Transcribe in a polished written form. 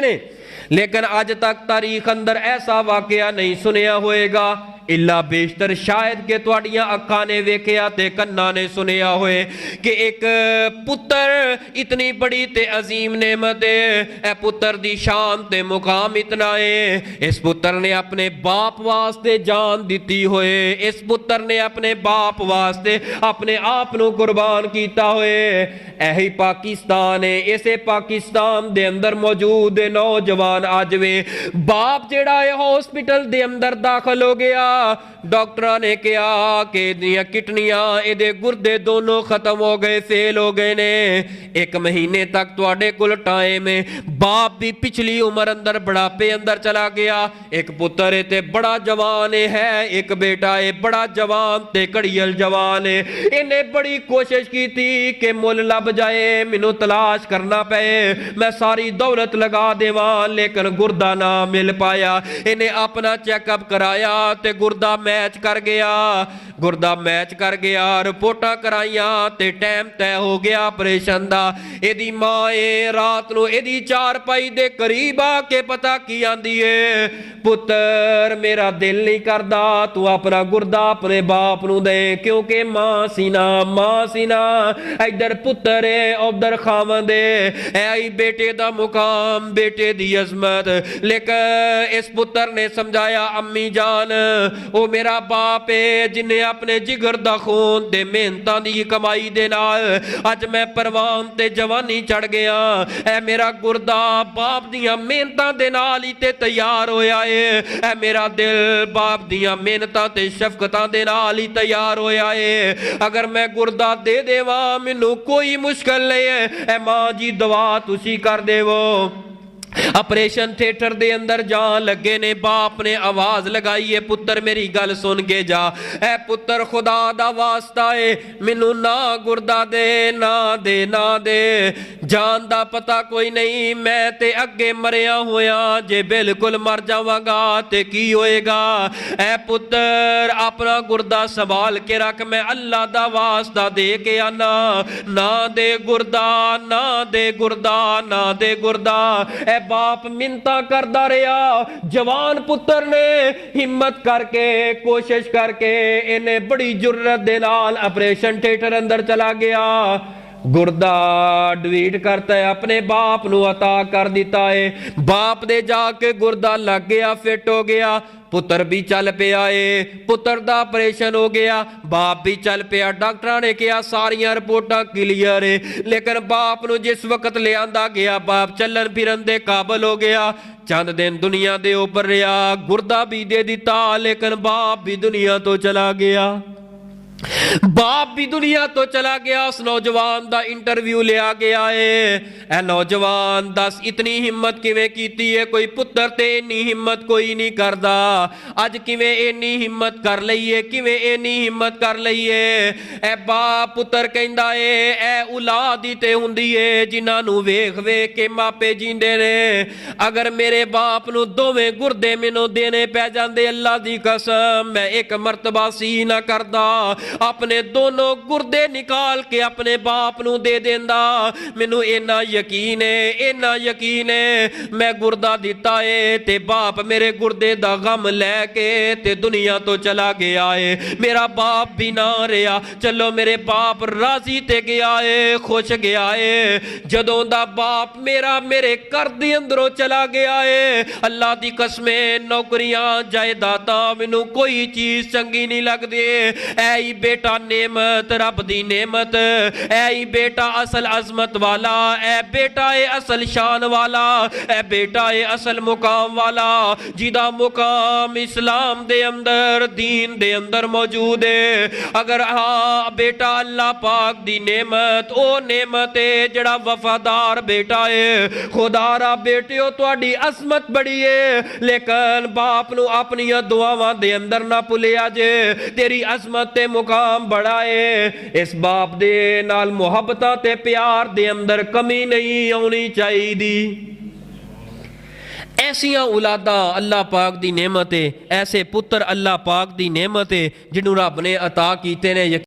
ने, लेकिन अज तक तारीख अंदर ऐसा वाकया नहीं सुनिया होएगा इला बेशतर शायद कि तुहाड़ियां अखां ने वेखिया ते कन्नां ने सुनिया होए कि एक पुत्र इतनी बड़ी ते अजीम नेमत है। ए पुत्र दी शान ते मुकाम इतना है, इस पुत्र ने अपने बाप वास्ते जान दी होए, इस पुत्र ने अपने बाप वास्ते अपने आप नूं कुर्बान कीता होए। यही पाकिस्तान है, इसे पाकिस्तान दे अंदर मौजूद नौजवान अज वे बाप जिहड़ा है हॉस्पिटल दे अंदर दाखिल हो गया, डॉक्टर ने कहा कि इहदियां किडनियां इहदे गुर्दे दोनों खत्म हो गए, फेल हो गए ने। 1 महीने तक तुहाडे कोल टाइम है। बाप भी पिछली उम्र अंदर बुढ़ापे अंदर चला गया। एक पुत्र है ते बड़ा जवान है, एक बेटा है बड़ा जवान ते घड़ियल जवान है। इन्हें बड़ी कोशिश की थी कि मुल लब जाए, मैनू तलाश करना पे, मैं सारी दौलत लगा देवा, लेकिन गुर्दा ना मिल पाया। इन्हें अपना चेकअप कराया ते गुर्दा मैच कर गया, गुर्दा मैच कर गया, रिपोर्टां कराइया ते टाइम तय हो गया ऑपरेशन दा। इहदी मां ए रात नूं इहदी चारपाई दे करीब आके पता की आंदी है, पुत्र मेरा दिल नहीं करदा तू अपना गुर्दा अपने बाप नूं दे, क्योंकि मां सी ना इधर पुत्र है उधर खावंद है, ऐ बेटे दा मुकाम बेटे दी अजमत। लेकिन इस पुत्र ने समझाया अम्मी जान ओ मेरा बाप है जिन्हें अपने जिगर दा खून ते मेहनतां दी कमाई दे नाल अज मैं परवान ते जवानी चढ़ गया। ऐ मेरा गुर्दा बाप दियां मेहनतां दे नाल ही ते तैयार होया है, ऐ मेरा दिल बाप दियां मेहनतां ते शफकतां दे नाल ही तैयार होया है। अगर मैं गुर्दा दे देवा मैनू कोई मुश्किल नहीं है, ऐ मां जी दुआ तुसी कर देवो। ऑपरेशन थिएटर दे अंदर जान लगे ने, बाप ने आवाज लगाई है पुत्र मेरी गल सुन के जा, ऐ पुत्र खुदा दा वास्ता है मैनू ना गुर्दा दे ना दे ना दे, जान दा पता कोई नहीं, मैं ते अगे मरिया होया, जे बिल्कुल मर जावांगा ते की होएगा। ऐ पुत्र अपना गुर्दा संभाल के रख, मैं अल्लाह दा वास्ता दे के आना, ना दे गुर्दा ना दे गुर्दा ना दे गुर्दा। ऐ बाप मिन्नता करदा रहा, जवान पुत्र ने हिम्मत करके कोशिश करके इन्हें बड़ी जुर्रत दे नाल ऑपरेशन थिएटर अंदर चला गया, गुर्दा डिलीट करता है अपने बाप नू अता कर दिता है। बाप दे जाके गुर्दा लग गया, फिट हो गया, पुत्र भी चल पिया है, पुत्र दा ऑपरेशन हो गया, बाप भी चल पिया। डॉक्टर ने कहा सारियां रिपोर्टां क्लीयर है, लेकिन बाप नू जिस वक्त ले आंदा गया बाप चलन फिरन दे काबल हो गया। चंद दिन दुनिया दे ऊपर रहा, गुर्दा भी दे दिता, लेकिन बाप भी दुनिया तो चला गया, बाप भी दुनिया तो चला गया। उस नौजवान दा इंटरव्यू लिया गया है, ए नौजवान दस इतनी हिम्मत किवें कीती है, कोई पुत्र ते इन्नी हिम्मत कोई नहीं करदा, अज किवें इन्नी हिम्मत कर लई है, किवें इन्नी हिम्मत कर लई है। ए बाप पुत्र कहंदा है ए औलाद ही ते हुंदी है जिन्हां नूं वेख वेख के मापे जींदे ने, अगर मेरे बाप नूं दोवें गुर्दे मैनूं देने पै जांदे अल्लाह दी कसम मैं एक मरतबा सी ना करदा, अपने दोनों गुर्दे निकाल के अपने बाप नू दे देंदा। मैनू इन्ना यकीन है, इन्ना यकीन है, मैं गुर्दा दिता है ते बाप मेरे गुर्दे दा गम लैके ते दुनिया तो चला गया है, मेरा बाप भी ना रहा। चलो मेरे बाप राजी ते गया है, खुश गया है। जदों दा बाप मेरा मेरे घर दे अंदरों चला गया है, अल्लाह दी कसमें नौकरियां जायदादां मैनू कोई चीज चंगी नहीं लगदी। ऐ बेटा नेमत रब दी नेमत, ऐ बेटा असल अजमत वाला, ऐ बेटा है असल शान वाला, ऐ बेटा है असल मुकाम वाला, जिदा मुकाम इस्लाम दे अंदर दीन दे अंदर मौजूद है। अगर हाँ बेटा अल्लाह पाक दी नेमत ओ नेमत है जड़ा वफादार बेटा है। खुदारा बेटियो तुहाडी असमत बड़ी है, लेकिन बाप नू अपनी दुआवां दे अंदर ना भुलिया जे, तेरी असमत ते मुकाम बड़ा है। इस बाप दे नाल मुहब्बतां ते प्यार दे अंदर कमी नहीं आउणी चाहिदी। ऐसियां औलादा अल्लाह पाक दी नेमत है, ऐसे पुत्र अल्लाह पाक दी नेमत है जिन्होंने रब ने अता कीते ने।